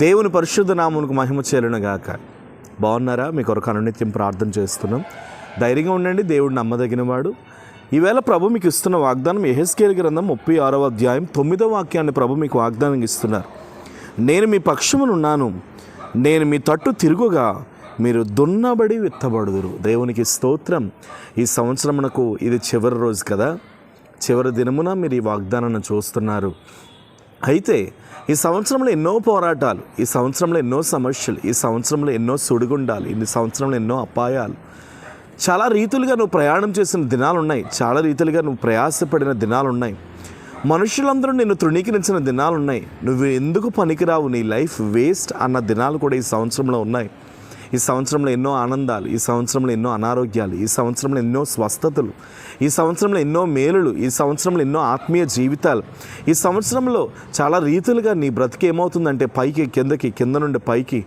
దేవుని పరిశుద్ధ నామమునకు మహిమ చేరును గాక. బాగున్నారా? మీ కొరకు అనునిత్యం ప్రార్థన చేస్తున్నాం. ధైర్యంగా ఉండండి, దేవుడు నమ్మదగినవాడు. ఈవేళ ప్రభు మీకు ఇస్తున్న వాగ్దానం యెహెజ్కేలు గ్రంథం 36వ అధ్యాయం 9వ వాక్యాన్ని ప్రభు మీకు వాగ్దానం ఇస్తున్నారు. నేను మీ పక్షమునున్నాను, నేను మీ తట్టు తిరుగుగా మీరు దున్నబడి విత్తబడుదురు. దేవునికి స్తోత్రం. ఈ సంవత్సరమునకు ఇది చివరి రోజు కదా, చివరి దినమున మీరు ఈ వాగ్దానాన్ని చూస్తున్నారు. అయితే ఈ సంవత్సరంలో ఎన్నో పోరాటాలు, ఈ సంవత్సరంలో ఎన్నో సమస్యలు, ఈ సంవత్సరంలో ఎన్నో సుడిగుండాలు, ఈ సంవత్సరంలో ఎన్నో అపాయాలు, చాలా రీతులుగా నువ్వు ప్రయాణం చేసిన దినాలు ఉన్నాయి, చాలా రీతులుగా నువ్వు ప్రయాసపడిన దినాలు ఉన్నాయి. మనుషులందరూ నిన్ను తృణీకరించిన దినాలు ఉన్నాయి. నువ్వు ఎందుకు పనికిరావు, నీ లైఫ్ వేస్ట్ అన్న దినాలు కూడా ఈ సంవత్సరంలో ఉన్నాయి. ఈ సంవత్సరంలో ఎన్నో ఆనందాలు, ఈ సంవత్సరంలో ఎన్నో అనారోగ్యాలు, ఈ సంవత్సరంలో ఎన్నో స్వస్థతలు, ఈ సంవత్సరంలో ఎన్నో మేలులు, ఈ సంవత్సరంలో ఎన్నో ఆత్మీయ జీవితాలు. ఈ సంవత్సరంలో చాలా రీతులుగా నీ బ్రతికి ఏమవుతుందంటే పైకి కిందకి, కింద నుండి పైకి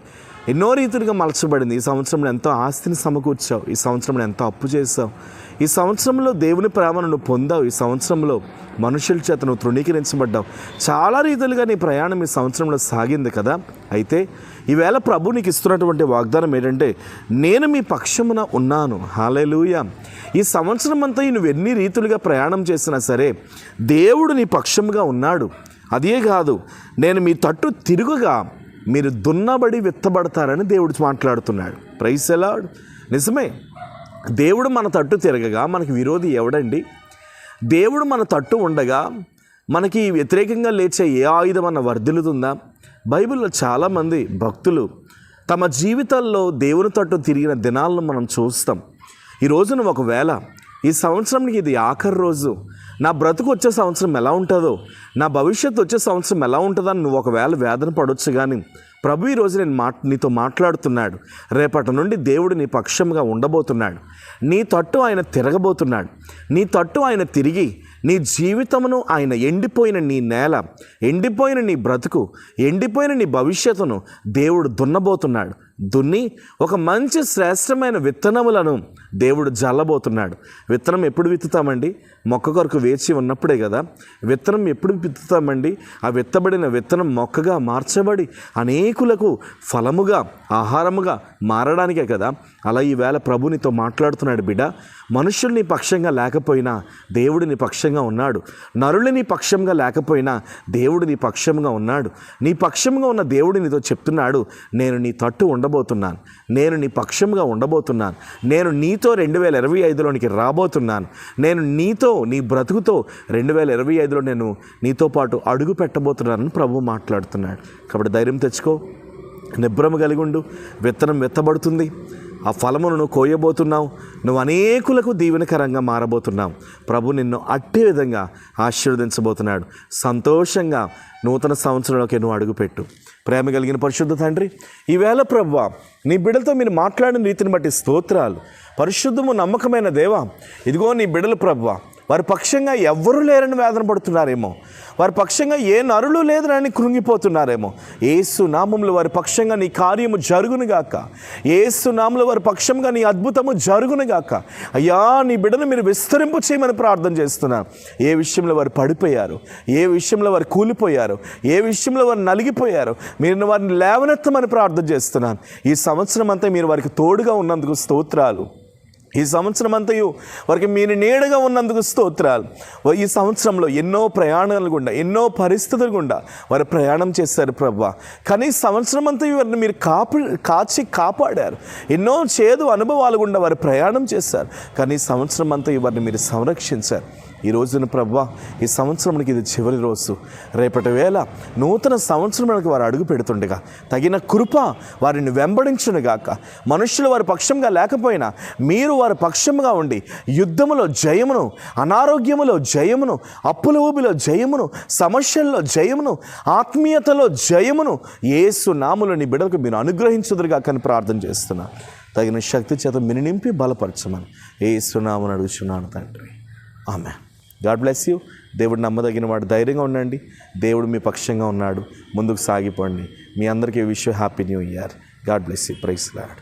ఎన్నో రీతులుగా మలచబడింది. ఈ సంవత్సరంలో ఎంతో ఆస్తిని సమకూర్చావు, ఈ సంవత్సరంలో ఎంతో అప్పు చేసావు, ఈ సంవత్సరంలో దేవుని ప్రేమను నువ్వు పొందావు, ఈ సంవత్సరంలో మనుషుల చేత నువ్వు తృణీకరించబడ్డావు. చాలా రీతులుగా నీ ప్రయాణం ఈ సంవత్సరంలో సాగింది కదా. అయితే ఈవేళ ప్రభు నీకు ఇస్తున్నటువంటి వాగ్దానం ఏంటంటే, నేను మీ పక్షమున ఉన్నాను. హల్లెలూయా. ఈ సంవత్సరం అంతా నువ్వు ఎన్ని రీతులుగా ప్రయాణం చేసినా సరే దేవుడు నీ పక్షముగా ఉన్నాడు. అదే కాదు, నేను మీ తట్టు తిరుగుగా మీరు దున్నబడి విత్తబడతారని దేవుడు మాట్లాడుతున్నాడు. Praise the lord. నిజమే, దేవుడు మన తట్టు తిరగగా మనకి విరోధి ఎవడండి? దేవుడు మన తట్టు ఉండగా మనకి వ్యతిరేకంగా లేచే ఏ ఆయుధం అన్న వర్ధిల్లుతుందా? బైబిల్లో చాలామంది భక్తులు తమ జీవితాల్లో దేవుని తట్టు తిరిగిన దినాలను మనం చూస్తాం. ఈ రోజున ఒకవేళ ఈ సంవత్సరానికి ఇది ఆఖరి రోజు, నా బ్రతుకు వచ్చే సంవత్సరం ఎలా ఉంటుందో, నా భవిష్యత్తు వచ్చే సంవత్సరం ఎలా ఉంటుందని నువ్వు ఒకవేళ వేదన పడవచ్చు. కానీ ప్రభు ఈరోజు నీతో మాట్లాడుతున్నాడు. రేపటి నుండి దేవుడు నీ పక్షంగా ఉండబోతున్నాడు. నీ తట్టు ఆయన తిరగబోతున్నాడు. నీ తట్టు ఆయన తిరిగి నీ జీవితమును, ఆయన ఎండిపోయిన నీ నేల, ఎండిపోయిన నీ బ్రతుకు, ఎండిపోయిన నీ భవిష్యత్తును దేవుడు దున్నబోతున్నాడు. దున్ని ఒక మంచి శ్రేష్టమైన విత్తనములను దేవుడు జల్లబోతున్నాడు. విత్తనం ఎప్పుడు విత్తుతామండి? మొక్క కొరకు వేచి ఉన్నప్పుడే కదా. విత్తనం ఎప్పుడు విత్తుతామండి? ఆ విత్తబడిన విత్తనం మొక్కగా మార్చబడి అనేకులకు ఫలముగా, ఆహారముగా మారడానికే కదా. అలా ఈవేళ ప్రభు నీతో మాట్లాడుతున్నాడు. బిడ్డ, మనుషులు నీ పక్షంగా లేకపోయినా దేవుడు నీ పక్షంగా ఉన్నాడు. నరులు నీ పక్షంగా లేకపోయినా దేవుడు నీ పక్షంగా ఉన్నాడు. నీ పక్షంగా ఉన్న దేవుడు నీతో చెప్తున్నాడు, నేను నీ తట్టు ఉండబోతున్నాను, నేను నీ పక్షంగా ఉండబోతున్నాను, నేను నీతో 2025లోనికి రాబోతున్నాను, నేను నీతో, నీ బ్రతుకుతో 2025లో నేను నీతో పాటు అడుగు పెట్టబోతున్నానని ప్రభు మాట్లాడుతున్నాడు. కాబట్టి ధైర్యం తెచ్చుకో, నిబ్రమ కలిగి ఉండు. విత్తనం విత్తబడుతుంది, ఆ ఫలమును నువ్వు కోయబోతున్నావు, నువ్వు అనేకులకు దీవెనకరంగా మారబోతున్నావు. ప్రభు నిన్ను అట్టి విధంగా ఆశీర్వదించబోతున్నాడు. సంతోషంగా నూతన సంవత్సరంలోకి నువ్వు అడుగుపెట్టు. ప్రేమ కలిగిన పరిశుద్ధ తండ్రి, ఈవేళ ప్రభువా నీ బిడ్డలతో మీరు మాట్లాడిన రీతిని బట్టి స్తోత్రాలు. పరిశుద్ధము నమ్మకమైన దేవా, ఇదిగో నీ బిడ్డలు ప్రభువా, వారి పక్షంగా ఎవ్వరూ లేరని వేదన పడుతున్నారేమో, వారి పక్షంగా ఏ నరులు లేదని కృంగిపోతున్నారేమో. యేసు నామములో వారి పక్షంగా నీ కార్యము జరుగునుగాక. యేసు నామములో వారి పక్షంగా నీ అద్భుతము జరుగునుగాక. అయ్యా, నీ బిడ్డను మీరు విస్తరింపు చేయమని ప్రార్థన చేస్తున్నాను. ఏ విషయంలో వారు పడిపోయారు, ఏ విషయంలో వారు కూలిపోయారు, ఏ విషయంలో వారు నలిగిపోయారు, మీరు వారిని లేవనెత్తమని ప్రార్థన చేస్తున్నాను. ఈ సంవత్సరం అంతా మీరు వారికి తోడుగా ఉన్నందుకు స్తోత్రాలు. ఈ సంవత్సరం అంతయు వారికి మీరు నీడగా ఉన్నందుకు స్తోత్రాలు. ఈ సంవత్సరంలో ఎన్నో ప్రయాణాలు గుండా, ఎన్నో పరిస్థితులు గుండా వారు ప్రయాణం చేశారు ప్రభువా. కానీ సంవత్సరం అంతయు వారిని మీరు కాపాడారు. ఎన్నో చేదు అనుభవాలు గుండా వారు ప్రయాణం చేశారు. కానీ సంవత్సరం అంతయు వారిని మీరు సంరక్షించారు. ఈ రోజున ప్రభువా, ఈ సంవత్సరానికి ఇది చివరి రోజు. రేపటి వేళ నూతన సంవత్సరానికి వారు అడుగు పెడుతుండగా తగిన కృప వారిని వెంబడించునుగాక. మనుషులు వారి పక్షంగా లేకపోయినా మీరు వారి పక్షంగా ఉండి యుద్ధములో జయమును, అనారోగ్యములో జయమును, అప్పుల ఊబిలో జయమును, సమస్యల్లో జయమును, ఆత్మీయతలో జయమును యేసు నామములో నీ బిడ్డలకు మీరు అనుగ్రహించుదురుగాక అని ప్రార్థన చేస్తున్నా. తగిన శక్తి చేత మీరు నింపి బలపరచమని యేసు నామమున అడుగుచున్నాను తండ్రి. ఆమేన్. God bless you. దేవుడు నమ్మదగిన వాడు. ధైర్యంగా ఉండండి. దేవుడు మీ పక్షంగా ఉన్నాడు. ముందుకు సాగిపోండి. మీ అందరికీ wish you happy new year. God bless you. Praise lord.